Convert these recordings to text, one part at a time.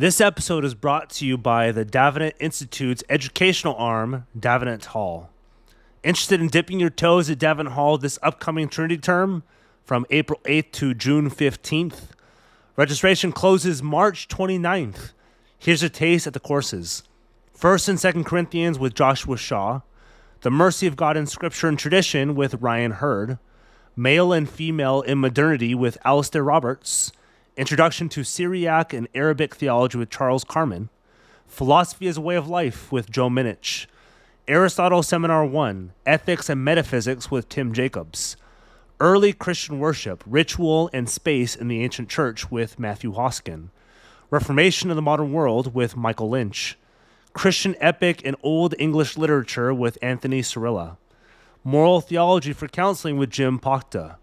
This episode is brought to you by the Davenant Institute's educational arm, Davenant Hall. Interested in dipping your toes at Davenant Hall this upcoming Trinity term from April 8th to June 15th? Registration closes March 29th. Here's a taste at the courses. 1st and 2nd Corinthians with Joshua Shaw, The Mercy of God in Scripture and Tradition with Ryan Hurd, Male and Female in Modernity with Alistair Roberts, Introduction to Syriac and Arabic Theology with Charles Carman, Philosophy as a Way of Life with Joe Minich, Aristotle Seminar 1, Ethics and Metaphysics with Tim Jacobs, Early Christian Worship, Ritual and Space in the Ancient Church with Matthew Hoskin, Reformation of the Modern World with Michael Lynch, Christian Epic and Old English Literature with Anthony Cirilla, Moral Theology for Counseling with Jim Pachta,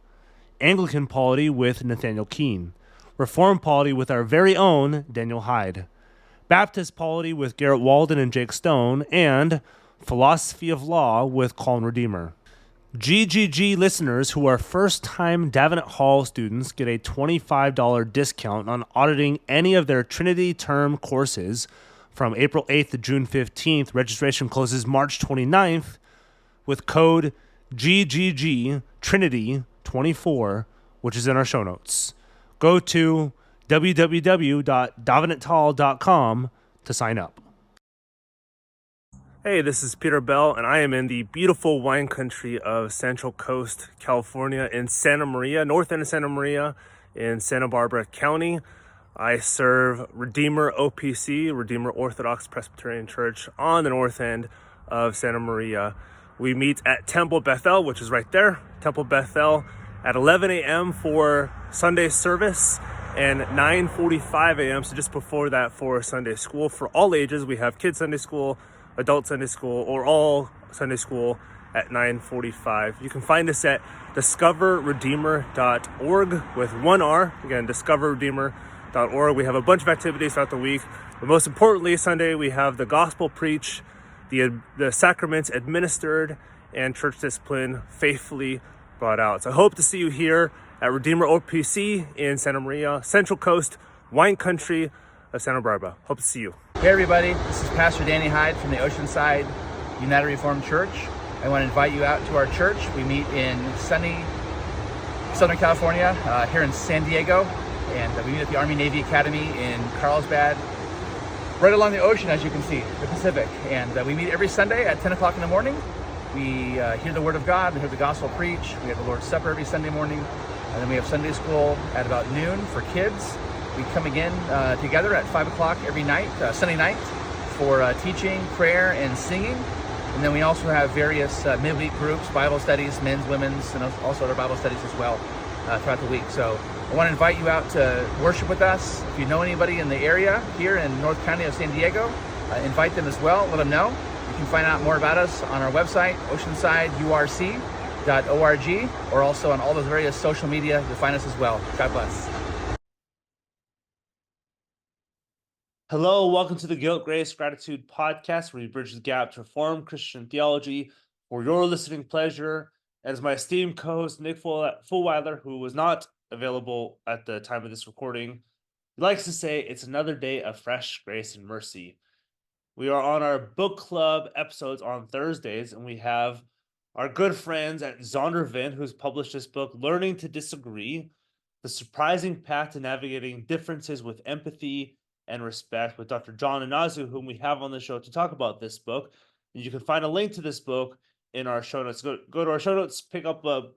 Anglican Polity with Nathaniel Keene, Reformed Polity with our very own Daniel Hyde, Baptist Polity with Garrett Walden and Jake Stone, and Philosophy of Law with Colin Redeemer. GGG listeners who are first-time Davenant Hall students get a $25 discount on auditing any of their Trinity term courses from April 8th to June 15th. Registration closes March 29th with code GGG Trinity 24, which is in our show notes. Go to www.davenanthall.com to sign up. Hey, this is Peter Bell, and I am in the beautiful wine country of Central Coast, California, in Santa Maria, north end of Santa Maria, in Santa Barbara County. I serve Redeemer OPC, Redeemer Orthodox Presbyterian Church, on the north end of Santa Maria. We meet at Temple Bethel, which is right there, Temple Bethel, at 11 a.m. for Sunday service and 9:45 a.m., so just before that, for Sunday school for all ages. We have kids Sunday school, adult Sunday school, or all Sunday school at 9:45. You can find us at discoverredeemer.org with one R. Again, discoverredeemer.org. We have a bunch of activities throughout the week, but most importantly, Sunday we have the gospel preached, the sacraments administered, and church discipline faithfully brought out. So I hope to see you here at Redeemer OPC in Santa Maria, Central Coast, wine country of Santa Barbara. Hope to see you. Hey everybody, this is Pastor Danny Hyde from the Oceanside United Reformed Church. I want to invite you out to our church. We meet in sunny Southern California, here in San Diego, and we meet at the Army Navy Academy in Carlsbad, right along the ocean, as you can see, the Pacific. And we meet every Sunday at 10 o'clock in the morning. We hear the Word of God, we hear the gospel preached. We have the Lord's Supper every Sunday morning, and then we have Sunday school at about noon for kids. We come again together at 5 o'clock every night, Sunday night, for teaching, prayer, and singing. And then we also have various midweek groups, Bible studies, men's, women's, and also other Bible studies as well throughout the week. So I want to invite you out to worship with us. If you know anybody in the area here in North County of San Diego, invite them as well, let them know. You can find out more about us on our website, oceansideurc.org, or also on all those various social media. You'll find us as well. God bless. Hello, welcome to the Guilt, Grace, Gratitude podcast, where we bridge the gap to reform Christian theology for your listening pleasure. As my esteemed co-host, Nick Fulweiler, who was not available at the time of this recording, likes to say, it's another day of fresh grace and mercy. We are on our book club episodes on Thursdays, and we have our good friends at Zondervan, who's published this book, Learning to Disagree, The Surprising Path to Navigating Differences with Empathy and Respect, with Dr. John Inazu, whom we have on the show to talk about this book. And you can find a link to this book in our show notes. Go to our show notes, pick up a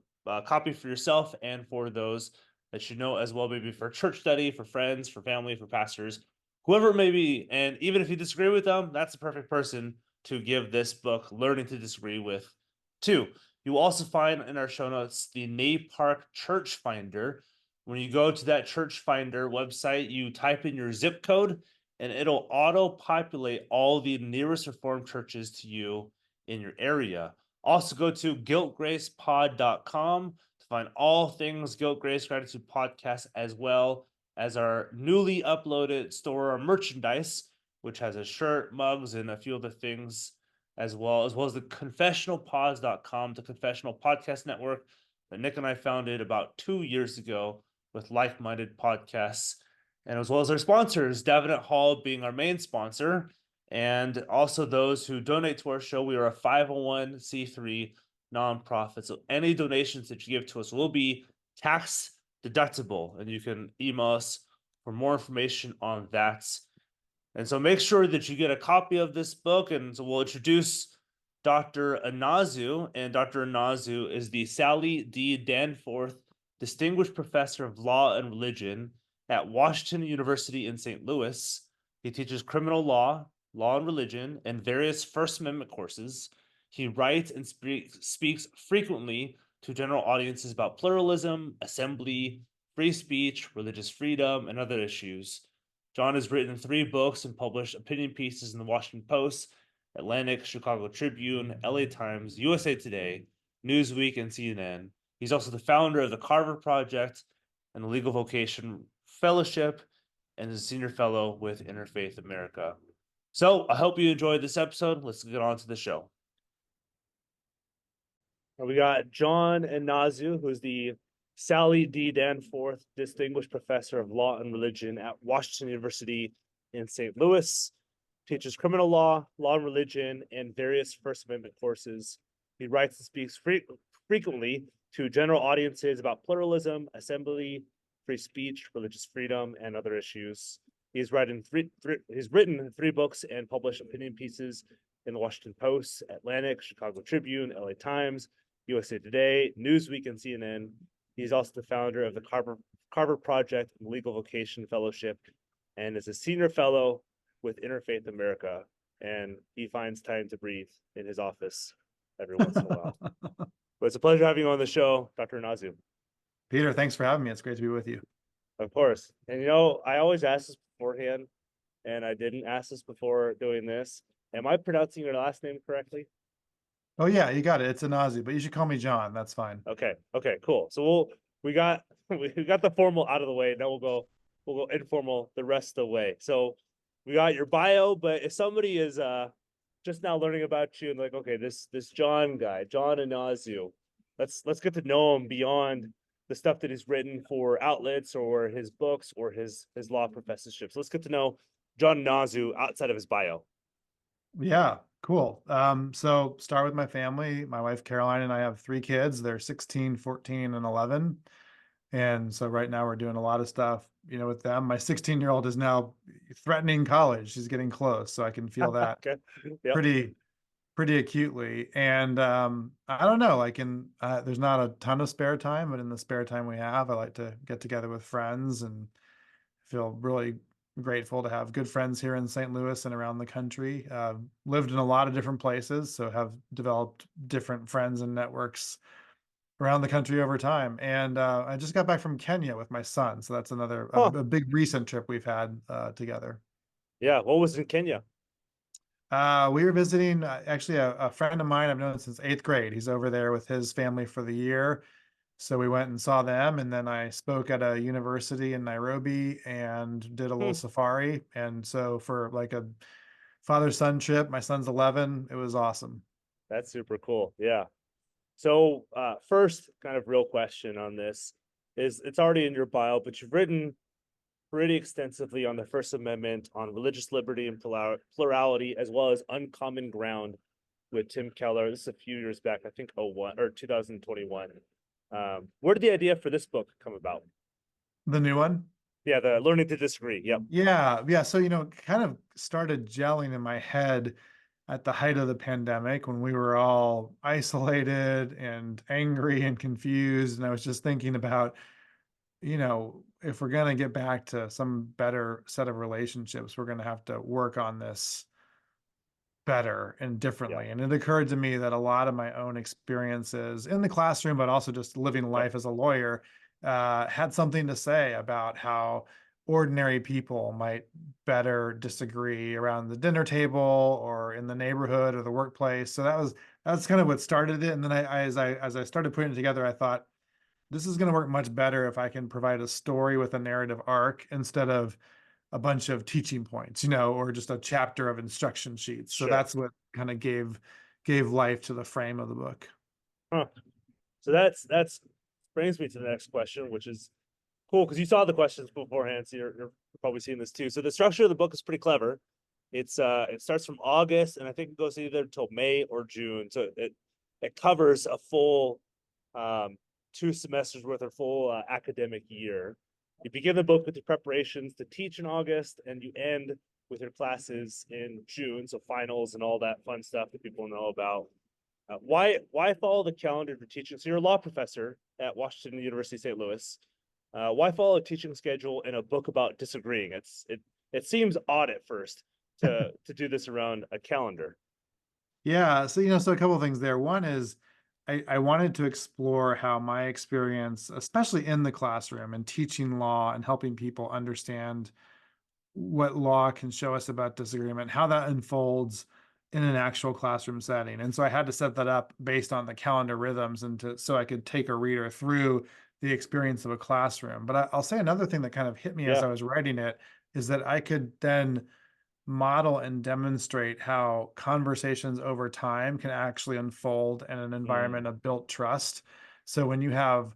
copy for yourself and for those that you know as well, maybe for church study, for friends, for family, for pastors, whoever it may be. And even if you disagree with them, that's the perfect person to give this book, Learning to Disagree, with to. You will also find in our show notes the NAPARC Church Finder. When you go to that Church Finder website, you type in your zip code, and it'll auto-populate all the nearest Reformed churches to you in your area. Also go to guiltgracepod.com to find all things Guilt, Grace, Gratitude podcast, as well as our newly uploaded store merchandise, which has a shirt, mugs, and a few other things as well as the confessionalpods.com, the Confessional Podcast Network that Nick and I founded about 2 years ago with like-minded podcasts and as well as our sponsors, Davenant Hall being our main sponsor, and also those who donate to our show. We are a 501c3 nonprofit, so any donations that you give to us will be tax deductible, and you can email us for more information on that. And so make sure that you get a copy of this book, and so we'll introduce Dr. Inazu, and Dr. Inazu is the Sally D. Danforth Distinguished Professor of Law and Religion at Washington University in St. Louis. He teaches criminal law, law and religion, and various First Amendment courses. He writes and speaks frequently to general audiences about pluralism, assembly, free speech, religious freedom, and other issues. John has written 3 books and published opinion pieces in the Washington Post, Atlantic, Chicago Tribune, LA Times, USA Today, Newsweek, and CNN. He's also the founder of the Carver Project and the Legal Vocation Fellowship, and is a senior fellow with Interfaith America. So I hope you enjoyed this episode. Let's get on to the show. We got John Inazu, who's the Sally D. Danforth Distinguished Professor of Law and Religion at Washington University in St. Louis. Teaches criminal law, law and religion, and various First Amendment courses. He writes and speaks frequently to general audiences about pluralism, assembly, free speech, religious freedom, and other issues. He's written 3 books and published opinion pieces in the Washington Post, Atlantic, Chicago Tribune, LA Times, USA Today, Newsweek, and CNN. He's also the founder of the Carver Project and Legal Vocation Fellowship, and is a senior fellow with Interfaith America. And he finds time to breathe in his office every once in a while. But it's a pleasure having you on the show, Dr. Inazu. Peter, thanks for having me. It's great to be with you. Of course. And I always ask this beforehand, and I didn't ask this before doing this. Am I pronouncing your last name correctly? Oh yeah, you got it. It's Inazu, but you should call me John. That's fine. Okay, cool. So we got the formal out of the way. Now we'll go informal the rest of the way. So we got your bio, but if somebody is just now learning about you and like, okay, this John guy, John Inazu, let's get to know him beyond the stuff that he's written for outlets or his books or his law professorships. Let's get to know John Inazu outside of his bio. Yeah, cool. So start with my family. My wife Caroline and I have 3 kids. They're 16, 14, and 11. And so right now we're doing a lot of stuff, with them. My 16-year-old is now threatening college. She's getting close, so I can feel that Okay. Yep. pretty acutely. And I don't know, there's not a ton of spare time, but in the spare time we have, I like to get together with friends and feel really grateful to have good friends here in St. Louis and around the country. Lived in a lot of different places, so have developed different friends and networks around the country over time. And I just got back from Kenya with my son, so that's another a big recent trip we've had together. Yeah, what was in Kenya? We were visiting actually a friend of mine I've known since 8th grade. He's over there with his family for the year. So we went and saw them, and then I spoke at a university in Nairobi and did a little safari. And so for like a father-son trip, my son's 11, it was awesome. That's super cool. Yeah. So first kind of real question on this is, it's already in your bio, but you've written pretty extensively on the First Amendment, on religious liberty and plurality, as well as Uncommon Ground with Tim Keller. This is a few years back, I think 2021. Where did the idea for this book come about? The new one? Yeah, the Learning to Disagree. Yep. Yeah. So, kind of started gelling in my head at the height of the pandemic when we were all isolated and angry and confused. And I was just thinking about, if we're going to get back to some better set of relationships, we're going to have to work on this better and differently. Yeah. And it occurred to me that a lot of my own experiences in the classroom, but also just living life as a lawyer, had something to say about how ordinary people might better disagree around the dinner table or in the neighborhood or the workplace. So that's kind of what started it. And then as I started putting it together, I thought, this is going to work much better if I can provide a story with a narrative arc instead of a bunch of teaching points, or just a chapter of instruction sheets. So that's what kind of gave life to the frame of the book. So that's brings me to the next question, which is, Cool, because you saw the questions beforehand, so you're probably seeing this too. So the structure of the book is pretty clever. It starts from August, and I think it goes either until May or June. So it covers a full 2 semesters worth of full academic year. You begin the book with your preparations to teach in August, and you end with your classes in June, so finals and all that fun stuff that people know about. Why follow the calendar for teaching? So you're a law professor at Washington University, St. Louis. Why follow a teaching schedule in a book about disagreeing? It seems odd at first to do this around a calendar. Yeah, so a couple of things there. One is I wanted to explore how my experience, especially in the classroom and teaching law and helping people understand what law can show us about disagreement, how that unfolds in an actual classroom setting. And so I had to set that up based on the calendar rhythms so I could take a reader through the experience of a classroom. But I'll say another thing that kind of hit me as Yeah. I was writing it is that I could then model and demonstrate how conversations over time can actually unfold in an environment of built trust. So when you have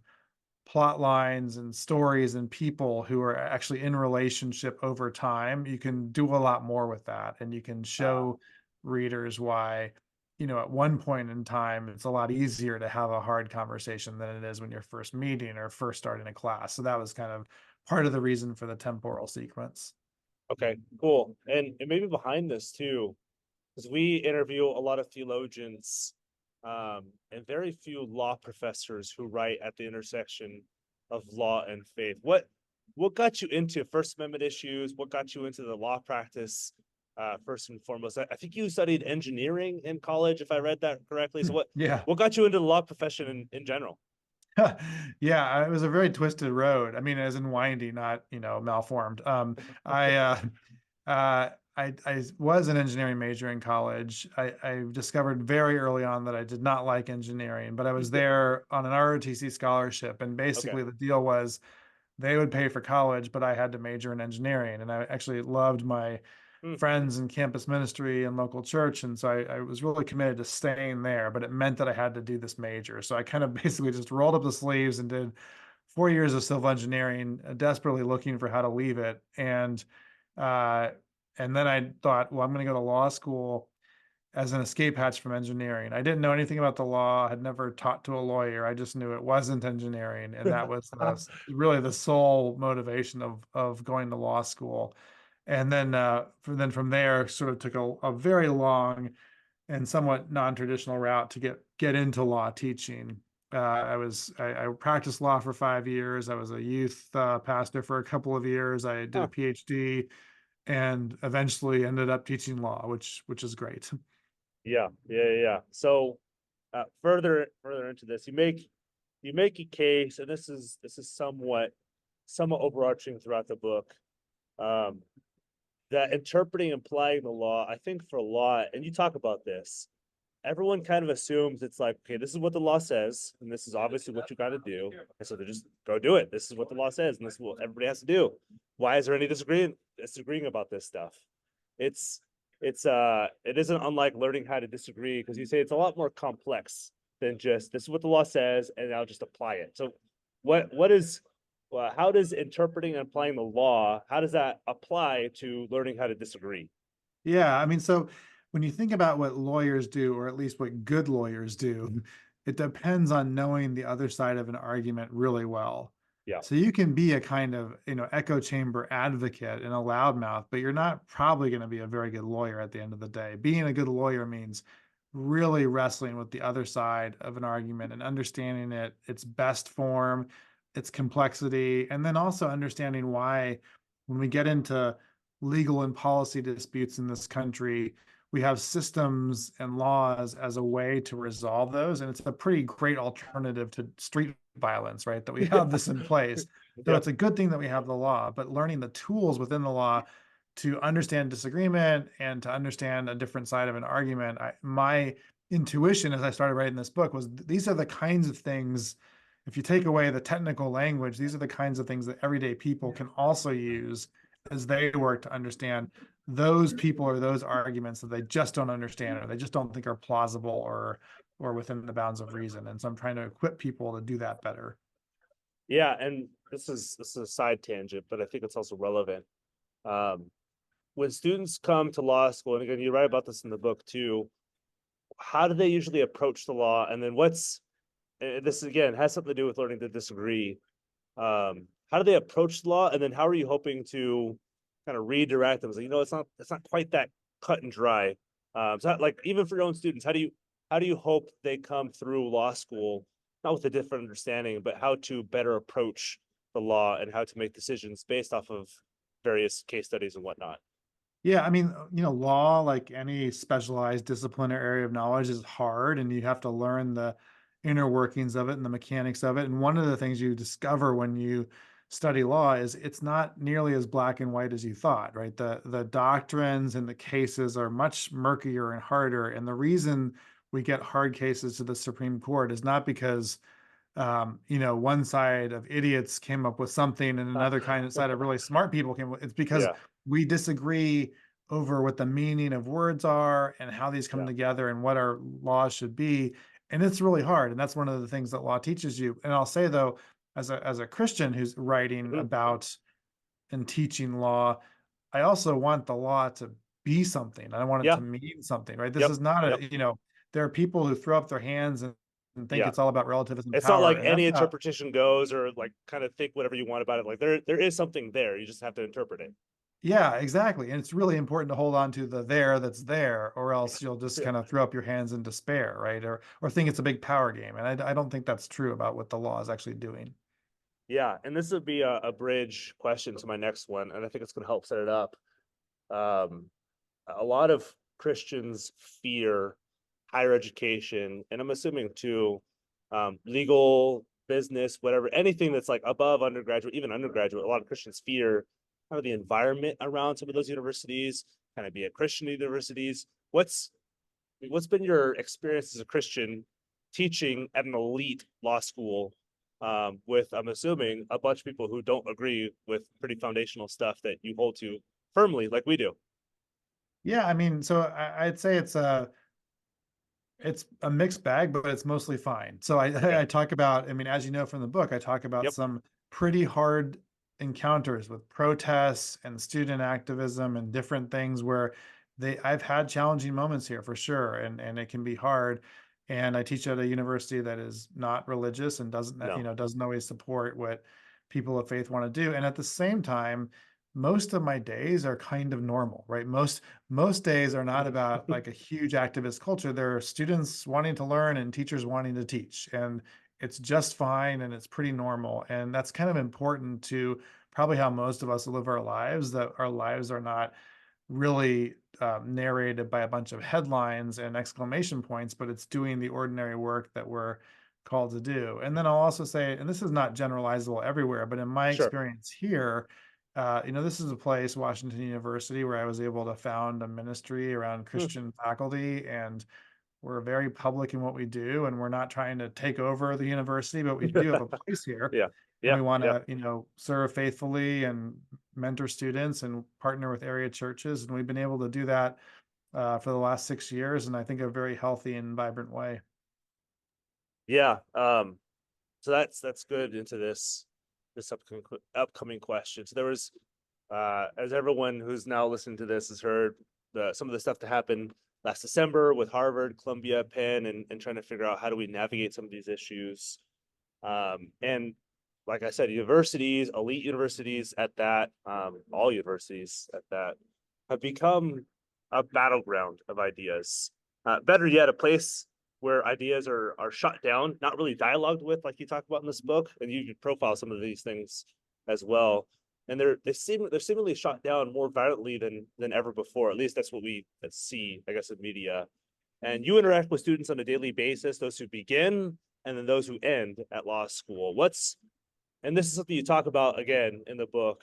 plot lines and stories and people who are actually in relationship over time, you can do a lot more with that. And you can show readers why, at one point in time, it's a lot easier to have a hard conversation than it is when you're first meeting or first starting a class. So that was kind of part of the reason for the temporal sequence. Okay, cool. And maybe behind this too, because we interview a lot of theologians, and very few law professors who write at the intersection of law and faith. What got you into First Amendment issues? What got you into the law practice? First and foremost, I think you studied engineering in college, if I read that correctly. So Yeah. what got you into the law profession in general? Yeah, it was a very twisted road. I mean, as in windy, not, malformed. I, I was an engineering major in college. I discovered very early on that I did not like engineering, but I was there on an ROTC scholarship, and Okay. basically the deal was they would pay for college, but I had to major in engineering, and I actually loved my Hmm. friends in campus ministry and local church. And so I was really committed to staying there, but it meant that I had to do this major. So I kind of basically just rolled up the sleeves and did 4 years of civil engineering, desperately looking for how to leave it. Uh, and then I thought, well, I'm going to go to law school as an escape hatch from engineering. I didn't know anything about the law, had never taught to a lawyer. I just knew it wasn't engineering. And that was really the sole motivation of going to law school. And then from there, sort of took a very long and somewhat non-traditional route to get into law teaching. I practiced law for 5 years. I was a youth pastor for a couple of years. I did a Huh. PhD and eventually ended up teaching law, which is great. Yeah. So further into this, you make a case, and this is somewhat overarching throughout the book. Um, that interpreting and applying the law, I think for law, and you talk about this, everyone kind of assumes it's like, okay, this is what the law says, and this is obviously what you got to do. And so they just go do it. This is what the law says, and this is what everybody has to do. Why is there any disagreeing about this stuff? It's it isn't unlike learning how to disagree, because you say it's a lot more complex than just this is what the law says, and I'll just apply it. So what is how does interpreting and applying the law, how does that apply to learning how to disagree? Yeah, I mean, so when you think about what lawyers do, or at least what good lawyers do, it depends on knowing the other side of an argument really well. Yeah. So you can be a kind of, echo chamber advocate and a loudmouth, but you're not probably going to be a very good lawyer at the end of the day. Being a good lawyer means really wrestling with the other side of an argument and understanding its best form, its complexity, and then also understanding why when we get into legal and policy disputes in this country, we have systems and laws as a way to resolve those. And it's a pretty great alternative to street violence, right? That we have this in place. So Yep. it's a good thing that we have the law, but learning the tools within the law to understand disagreement and to understand a different side of an argument. My intuition as I started writing this book was these are the kinds of things, if you take away the technical language, these are the kinds of things that everyday people can also use as they work to understand those people or those arguments that they just don't understand or they just don't think are plausible or within the bounds of reason. And so I'm trying to equip people to do that better. Yeah, and this is a side tangent, but I think it's also relevant. Um, when students come to law school, and again, you write about this in the book too, how do they usually approach the law? And then this again has something to do with learning to disagree. How do they approach the law? And then how are you hoping to kind of redirect them? So, it's not quite that cut and dry. So like even for your own students, how do you hope they come through law school, not with a different understanding, but how to better approach the law and how to make decisions based off of various case studies and whatnot? Yeah, I mean, law, like any specialized discipline or area of knowledge, is hard, and you have to learn the inner workings of it and the mechanics of it. And one of the things you discover when you study law is it's not nearly as black and white as you thought, right? The doctrines and the cases are much murkier and harder. And the reason we get hard cases to the Supreme Court is not because one side of idiots came up with something and another kind of side of really smart people came with. It's because Yeah, we disagree over what the meaning of words are and how these come yeah. together and what our laws should be. And it's really hard. And that's one of the things that law teaches you. And I'll say though, as a Christian who's writing Mhm. about and teaching law, I also want the law to be something. I want it to Yeah. mean something, right? This Yep. is not Yep. there are people who throw up their hands and think Yeah. it's all about relativism It's not power. like And any that's not, interpretation goes, or like kind of think whatever you want about it. Like there is something there. You just have to interpret it. yeah, exactly. And it's really important to hold on to the there that's there, or else you'll just Yeah. kind of throw up your hands in despair, right? Or think it's a big power game. And I don't think that's true about what the law is actually doing. Yeah. And this would be a bridge question to my next one. And I think it's going to help set it up. Um, a lot of Christians fear higher education, and I'm assuming too, legal, business, whatever, anything that's like above undergraduate, even undergraduate. A lot of Christians fear kind of the environment around some of those universities, kind of be at Christian universities. What's been your experience as a Christian teaching at an elite law school, with, I'm assuming, a bunch of people who don't agree with pretty foundational stuff that you hold to firmly, like we do? Yeah, I mean, so I'd say it's a mixed bag, but it's mostly fine. So Okay. I talk about, I mean, as you know from the book, I talk about Yep. some pretty hard encounters with protests and student activism and different things where I've had challenging moments here for sure, and it can be hard. And I teach at a university that is not religious and No. doesn't always support what people of faith want to do. And at the same time, most of my days are kind of normal, right? Most days are not about like a huge activist culture. There are students wanting to learn and teachers wanting to teach, and it's just fine and it's pretty normal. And that's kind of important to probably how most of us live our lives, that our lives are not really narrated by a bunch of headlines and exclamation points, but it's doing the ordinary work that we're called to do. And then I'll also say, and this is not generalizable everywhere, but in my Sure. experience here, this is a place, Washington University, where I was able to found a ministry around Hmm. Christian faculty, and we're very public in what we do, and we're not trying to take over the university, but we do have a place here, Yeah. and Yeah. we want Yeah. to, serve faithfully and mentor students and partner with area churches, and we've been able to do that for the last 6 years, and I think a very healthy and vibrant way. Yeah. So that's good into this upcoming question. So there was, as everyone who's now listening to this has heard, some of the stuff that happened last December with Harvard, Columbia, Penn, and trying to figure out how do we navigate some of these issues. And like I said, universities, elite universities at that, all universities at that, have become a battleground of ideas. Better yet, a place where ideas are shut down, not really dialogued with, like you talk about in this book, and you profile some of these things as well. And they're seemingly shot down more violently than ever before. At least that's what we see, I guess, in media. And you interact with students on a daily basis, those who begin and then those who end at law school. And this is something you talk about again in the book.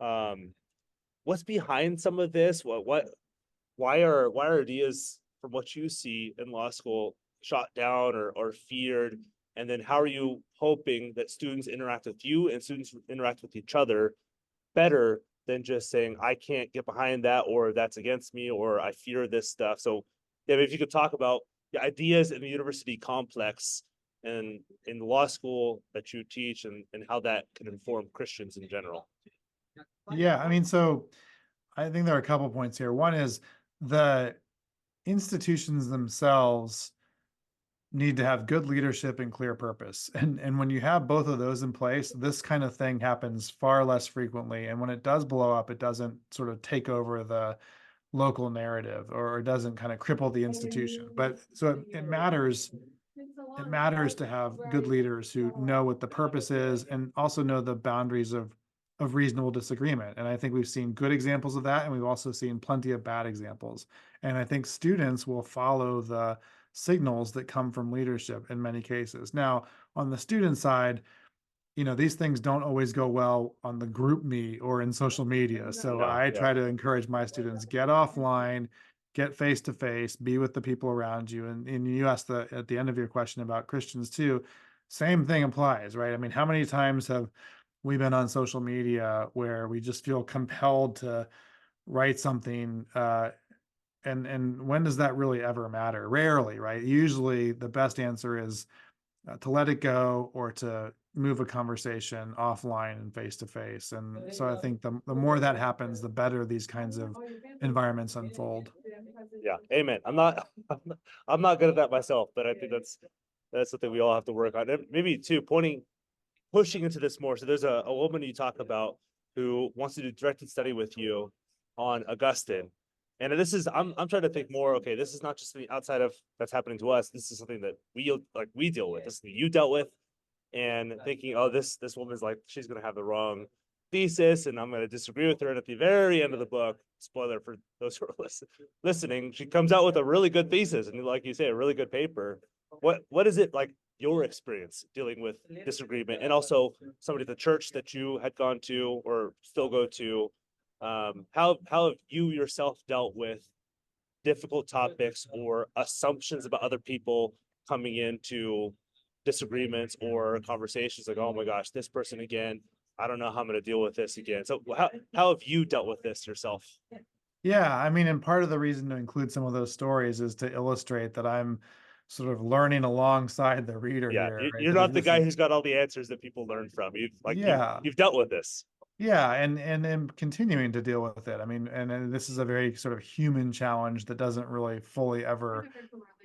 Um, what's behind some of this? Why are ideas from what you see in law school shot down or feared? And then how are you hoping that students interact with you and students interact with each other better than just saying, I can't get behind that, or that's against me, or I fear this stuff? So yeah, if you could talk about the ideas in the university complex, in the law school that you teach, and how that can inform Christians in general. Yeah, I mean, so I think there are a couple points here. One is the institutions themselves need to have good leadership and clear purpose. And when you have both of those in place, this kind of thing happens far less frequently. And when it does blow up, it doesn't sort of take over the local narrative, or it doesn't kind of cripple the institution. But so it matters. It matters to have good leaders who know what the purpose is and also know the boundaries of reasonable disagreement. And I think we've seen good examples of that, and we've also seen plenty of bad examples. And I think students will follow the signals that come from leadership in many cases. Now, on the student side, these things don't always go well on the group meet or in social media. So No, I yeah. try to encourage my students, get offline, get face to face, be with the people around you. And you asked at the end of your question about Christians too, same thing applies, right? I mean, how many times have we been on social media where we just feel compelled to write something, and when does that really ever matter? Rarely, right? Usually the best answer is to let it go, or to move a conversation offline and face to face. And so I think the more that happens, the better these kinds of environments unfold. Yeah, amen. I'm not good at that myself, but I think that's something we all have to work on. And maybe too, pushing into this more. So there's a woman you talk about who wants to do directed study with you on Augustine. And this is, I'm trying to think more, okay, this is not just the outside of that's happening to us. This is something that we deal with. This is something you dealt with, and thinking, oh, this woman's like, she's gonna have the wrong thesis, and I'm gonna disagree with her. And at the very end of the book, spoiler for those who are listening, she comes out with a really good thesis, and like you say, a really good paper. What is it like your experience dealing with disagreement, and also somebody at the church that you had gone to or still go to? How have you yourself dealt with difficult topics or assumptions about other people coming into disagreements or conversations, like, oh my gosh, this person again, I don't know how I'm going to deal with this again. So how have you dealt with this yourself? Yeah, I mean, and part of the reason to include some of those stories is to illustrate that I'm sort of learning alongside the reader Yeah, here, right? you're not the This guy is, who's got all the answers that people learn from. yeah, You've dealt with this. yeah, and continuing to deal with it. I mean, and this is a very sort of human challenge that doesn't really fully ever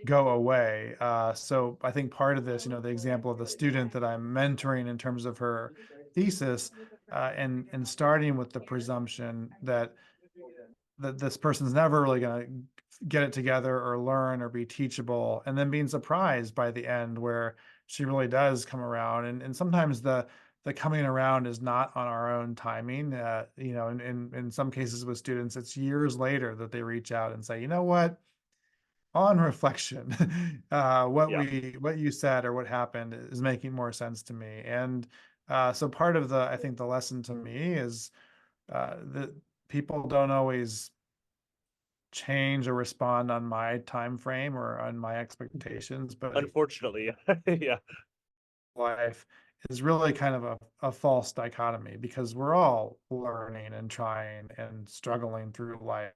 go away. So I think part of this, the example of the student that I'm mentoring in terms of her thesis, and starting with the presumption that this person's never really going to get it together or learn or be teachable, and then being surprised by the end where she really does come around. And sometimes the coming around is not on our own timing. In some cases with students, it's years later that they reach out and say, you know what, on reflection, Yeah, what you said or what happened is making more sense to me. And so part of I think the lesson to me is that people don't always change or respond on my time frame or on my expectations, but unfortunately. Yeah. life is really kind of a false dichotomy, because we're all learning and trying and struggling through life.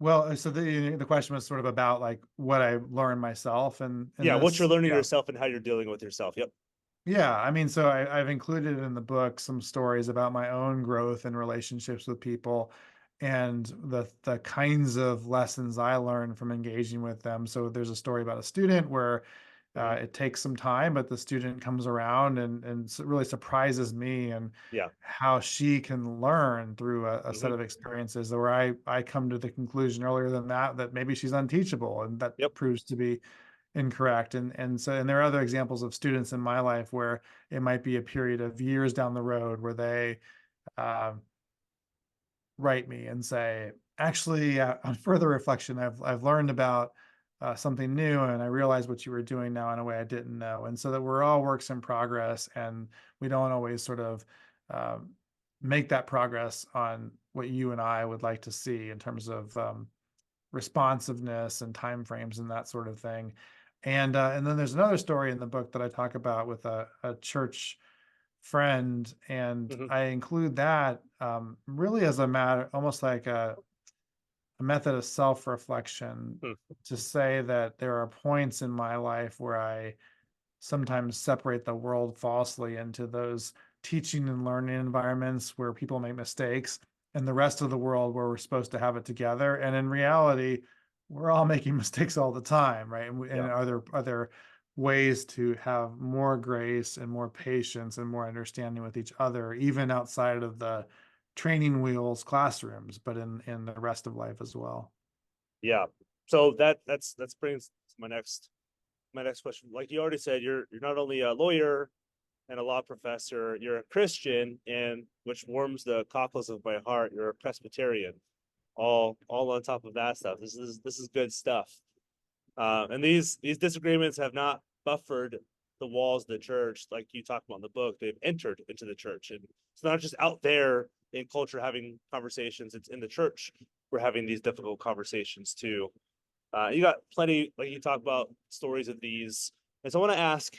Well, so the question was sort of about like what I learned myself and Yeah, what you're this. learning Yeah. yourself and how you're dealing with yourself. Yep. Yeah, I mean, so I've included in the book some stories about my own growth and relationships with people, and the kinds of lessons I learned from engaging with them. So there's a story about a student where it takes some time, but the student comes around and really surprises me, and Yeah. how she can learn through a set Hmm. of experiences where I come to the conclusion earlier than that maybe she's unteachable, and that Yep. proves to be incorrect. And there are other examples of students in my life where it might be a period of years down the road where they uh, write me and say, actually, on further reflection, I've learned about something new, and I realize what you were doing now in a way I didn't know. And so that we're all works in progress, and we don't always sort of make that progress on what you and I would like to see in terms of responsiveness and timeframes and that sort of thing. And then there's another story in the book that I talk about with a church friend, and Hmm. I include that really as a matter, almost like a method of self-reflection, Hmm. to say that there are points in my life where I sometimes separate the world falsely into those teaching and learning environments where people make mistakes and the rest of the world where we're supposed to have it together. And in reality, we're all making mistakes all the time, right? And Yeah. other ways to have more grace and more patience and more understanding with each other, even outside of the training wheels classrooms, but in the rest of life as well. Yeah. So that's brings to my next question. Like you already said, you're not only a lawyer and a law professor, you're a Christian, and which warms the cockles of my heart, you're a Presbyterian. All on top of that stuff. This is good stuff. And these disagreements have not buffered the walls of the church like you talk about in the book. They've entered into the church, and it's not just out there in culture having conversations. It's in the church we're having these difficult conversations too. You got plenty, like you talk about stories of these, and so I want to ask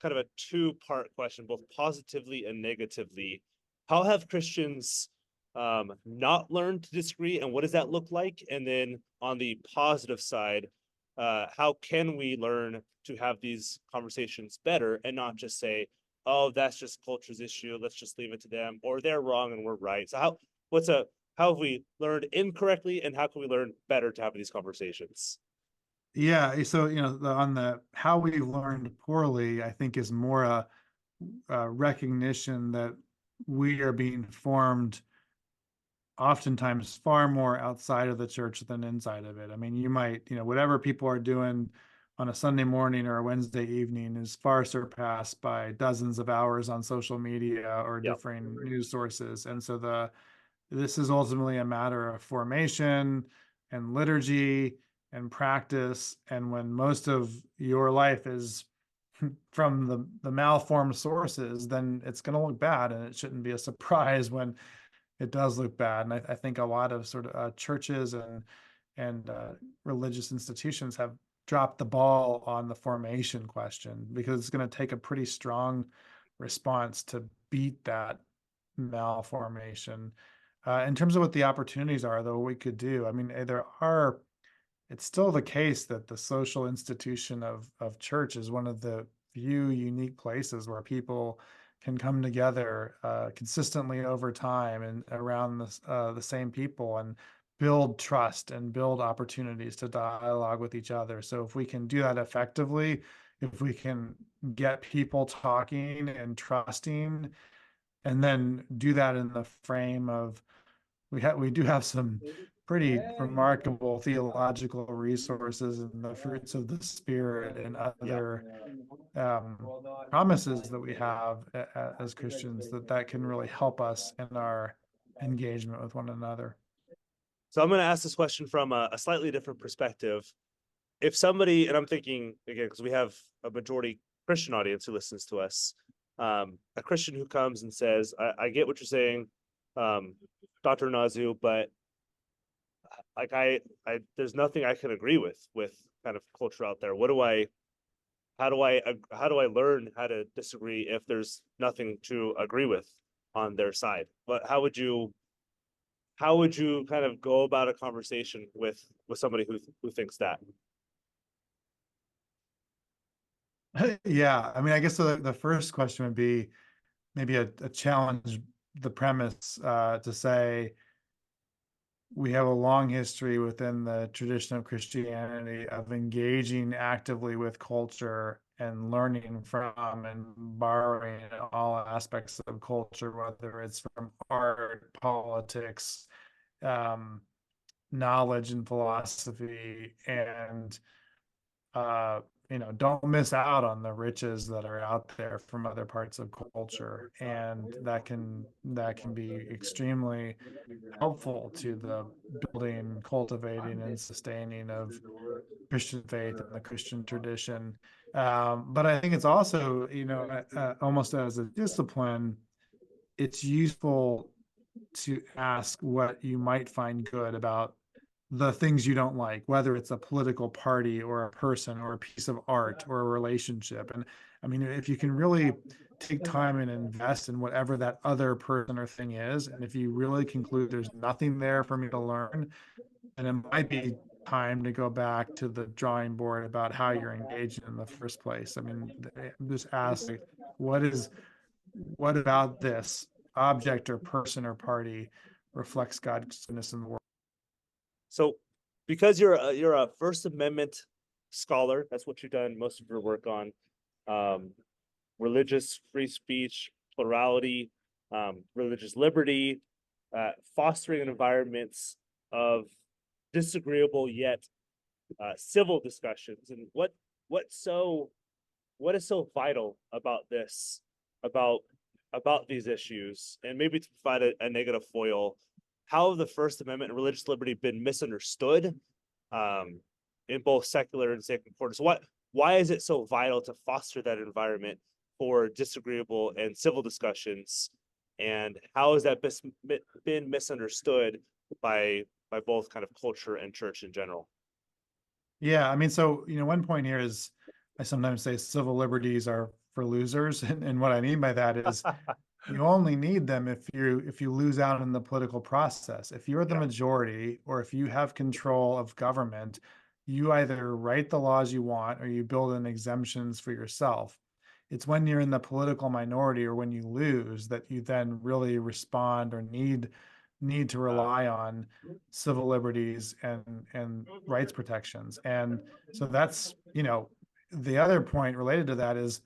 kind of a two-part question, both positively and negatively. How have Christians not learned to disagree, and what does that look like? And then on the positive side, how can we learn to have these conversations better and not just say, "Oh, that's just culture's issue. Let's just leave it to them," or "They're wrong and we're right." So how have we learned incorrectly, and how can we learn better to have these conversations? Yeah, so on the how we learned poorly, I think is more a recognition that we are being formed oftentimes far more outside of the church than inside of it. I mean, you might, whatever people are doing on a Sunday morning or a Wednesday evening is far surpassed by dozens of hours on social media or Yeah. different news sources. And so this is ultimately a matter of formation and liturgy and practice. And when most of your life is from the malformed sources, then it's going to look bad, and it shouldn't be a surprise when it does look bad. And I think a lot of sort of churches and religious institutions have dropped the ball on the formation question, because it's going to take a pretty strong response to beat that malformation. In terms of what the opportunities are, though, we could do, I mean, it's still the case that the social institution of church is one of the few unique places where people can come together consistently over time and around the same people and build trust and build opportunities to dialogue with each other. So if we can do that effectively, if we can get people talking and trusting, and then do that in the frame of we do have some pretty remarkable theological resources and the fruits of the spirit and Yeah. other promises that we have as Christians, that can really help us in our engagement with one another. So I'm going to ask this question from a slightly different perspective. If somebody, and I'm thinking again, because we have a majority Christian audience who listens to us, a Christian who comes and says, I get what you're saying, Dr. Inazu, but like there's nothing I can agree with kind of culture out there. How do I learn how to disagree if there's nothing to agree with on their side? But how would you kind of go about a conversation with somebody who thinks that? Yeah, I mean, I guess the first question would be maybe a challenge the premise to say we have a long history within the tradition of Christianity of engaging actively with culture and learning from and borrowing all aspects of culture, whether it's from art, politics, um, knowledge, and philosophy. And don't miss out on the riches that are out there from other parts of culture, and that can be extremely helpful to the building, cultivating, and sustaining of Christian faith and the Christian tradition. But I think it's also, almost as a discipline, it's useful to ask what you might find good about the things you don't like, whether it's a political party or a person or a piece of art or a relationship. And I mean, if you can really take time and invest in whatever that other person or thing is, and if you really conclude there's nothing there for me to learn, and it might be time to go back to the drawing board about how you're engaged in the first place. I mean, just ask, like, what about this object or person or party reflects God's goodness in the world? So, because you're a First Amendment scholar, that's what you've done most of your work on. Religious free speech, plurality, religious liberty, fostering environments of disagreeable yet civil discussions. And what is so vital about this, about these issues, and maybe to provide a negative foil, how have the First Amendment and religious liberty been misunderstood in both secular and sacred quarters? Why is it so vital to foster that environment for disagreeable and civil discussions? And how has that been misunderstood by both kind of culture and church in general? Yeah, I mean, so one point here is I sometimes say civil liberties are for losers, and what I mean by that is you only need them if you lose out in the political process. If you're the majority or if you have control of government, you either write the laws you want or you build in exemptions for yourself. It's when you're in the political minority or when you lose that you then really respond or need to rely on civil liberties and rights protections. And so that's, the other point related to that is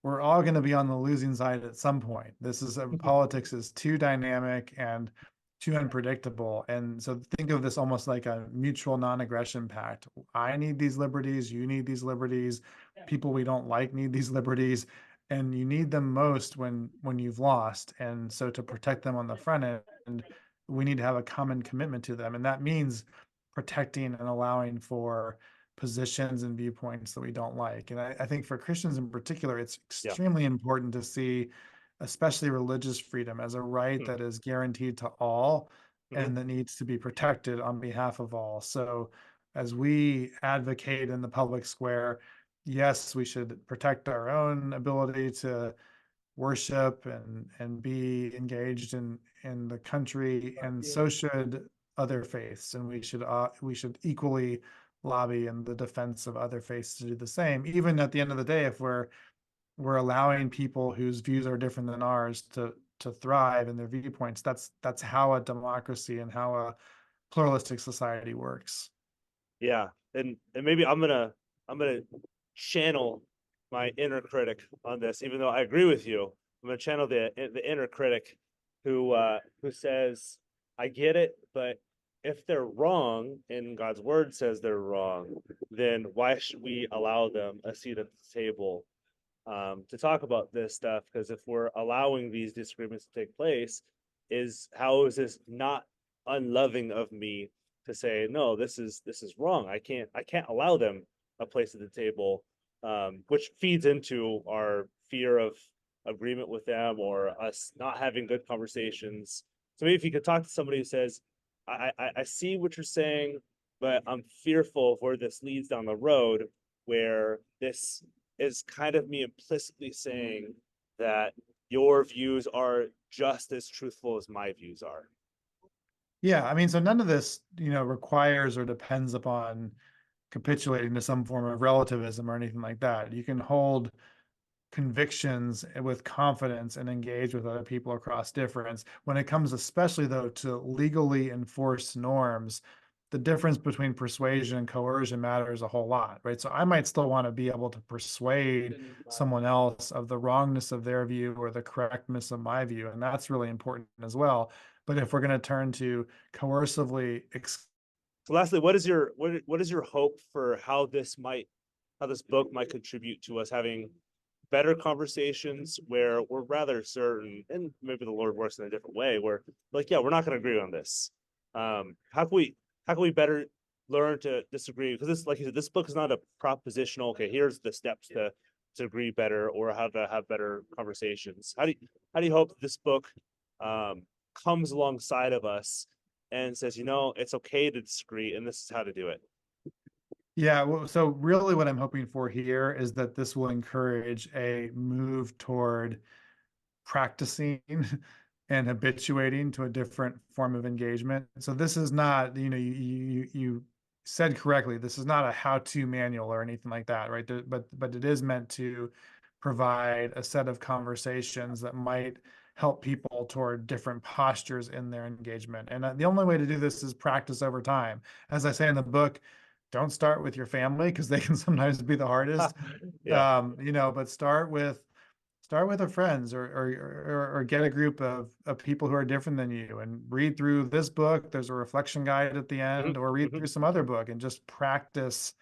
we're all going to be on the losing side at some point. This is politics is too dynamic and too unpredictable. And so think of this almost like a mutual non-aggression pact. I need these liberties, you need these liberties, people we don't like need these liberties, and you need them most when you've lost. And so to protect them on the front end, we need to have a common commitment to them. And that means protecting and allowing for positions and viewpoints that we don't like. And I think for Christians in particular, it's extremely important to see, especially religious freedom, as a right that is guaranteed to all and that needs to be protected on behalf of all. So as we advocate in the public square, yes, we should protect our own ability to worship and be engaged in the country, and so should other faiths, and we should equally lobby in the defense of other faiths to do the same. Even at the end of the day, if we're allowing people whose views are different than ours to thrive in their viewpoints, that's how a democracy and how a pluralistic society works. Yeah, and maybe I'm gonna channel my inner critic on this, even though I agree with you. I'm gonna channel the inner critic who says, I get it, but if they're wrong and God's word says they're wrong, then why should we allow them a seat at the table to talk about this stuff? Because if we're allowing these disagreements to take place, how is this not unloving of me to say, no, this is wrong. I can't allow them a place at the table, which feeds into our fear of agreement with them or us not having good conversations. So maybe if you could talk to somebody who says, I see what you're saying, but I'm fearful of where this leads down the road, where this is kind of me implicitly saying that your views are just as truthful as my views are. Yeah, I mean, so none of this, requires or depends upon capitulating to some form of relativism or anything like that. You can hold convictions with confidence and engage with other people across difference. When it comes especially though to legally enforced norms, the difference between persuasion and coercion matters a whole lot, right? So I might still want to be able to persuade someone else of the wrongness of their view or the correctness of my view, and that's really important as well. But if we're going to turn to coercively So lastly, what is your hope for how this book might contribute to us having better conversations where we're rather certain, and maybe the Lord works in a different way, where like, yeah, we're not going to agree on this. How can we better learn to disagree? Because this, like you said, this book is not a propositional, okay, here's the steps to agree better or how to have better conversations. How do you hope this book comes alongside of us and says, it's okay to disagree and this is how to do it? Yeah, well, so really what I'm hoping for here is that this will encourage a move toward practicing and habituating to a different form of engagement. So this is not, you said correctly, this is not a how-to manual or anything like that, right? But it is meant to provide a set of conversations that might help people toward different postures in their engagement. And the only way to do this is practice over time. As I say in the book, don't start with your family because they can sometimes be the hardest. Yeah. But start with a friends or get a group of people who are different than you and read through this book. There's a reflection guide at the end, or read through some other book and just practice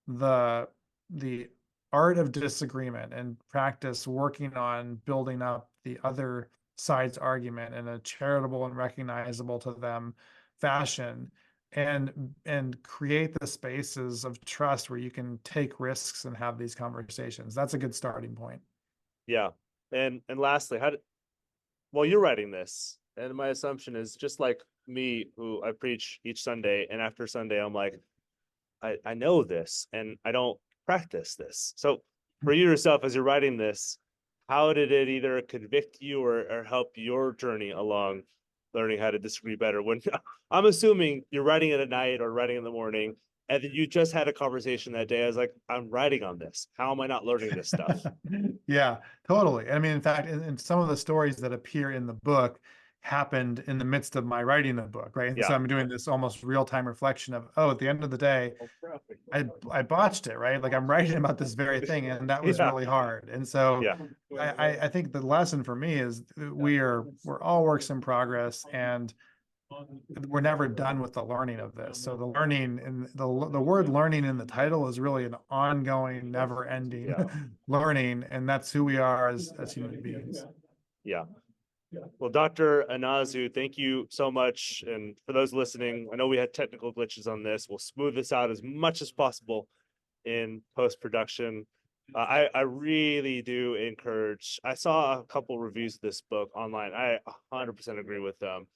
the the art of disagreement and practice working on building up the other side's argument in a charitable and recognizable to them fashion, and create the spaces of trust where you can take risks and have these conversations. That's a good starting point. Yeah. And lastly, well, you're writing this, and my assumption is just like me, who I preach each Sunday, and after Sunday, I'm like, I know this, and I don't practice this. So for you yourself, as you're writing this, how did it either convict you or help your journey along learning how to disagree better? When I'm assuming you're writing it at night or writing in the morning, and then you just had a conversation that day. I was like, I'm writing on this. How am I not learning this stuff? Yeah, totally. I mean, in fact, in some of the stories that appear in the book happened in the midst of my writing the book, right? And so Yeah. I'm doing this almost real-time reflection of, oh, at the end of the day, I botched it, right? Like I'm writing about this very thing, and that was Yeah. really hard. And so Yeah. I think the lesson for me is we're all works in progress, and we're never done with the learning of this. So the learning and the word learning in the title is really an ongoing, never ending Yeah. learning. And that's who we are as human beings. Yeah. Well, Dr. Inazu, thank you so much. And for those listening, I know we had technical glitches on this. We'll smooth this out as much as possible in post-production. I really do encourage. I saw a couple reviews of this book online. I 100% agree with them.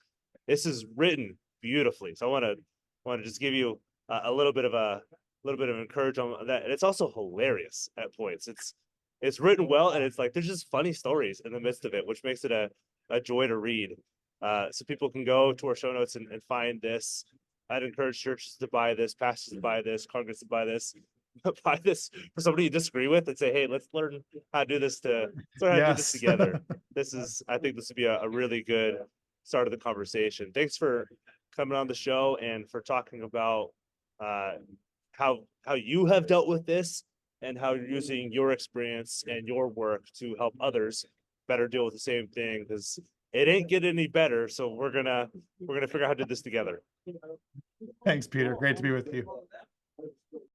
This is written beautifully. So I want to just give you a little bit of encouragement on that. And it's also hilarious at points. It's written well, and it's like there's just funny stories in the midst of it, which makes it a joy to read. So people can go to our show notes and find this. I'd encourage churches to buy this, pastors to buy this, congregations to buy this, buy this for somebody you disagree with, and say, hey, let's learn how to do this Yes. together. I think this would be a really good start of the conversation. Thanks for coming on the show and for talking about how you have dealt with this and how you're using your experience and your work to help others better deal with the same thing, because it ain't getting any better. So we're gonna figure out how to do this together. Thanks, Peter. Great to be with you.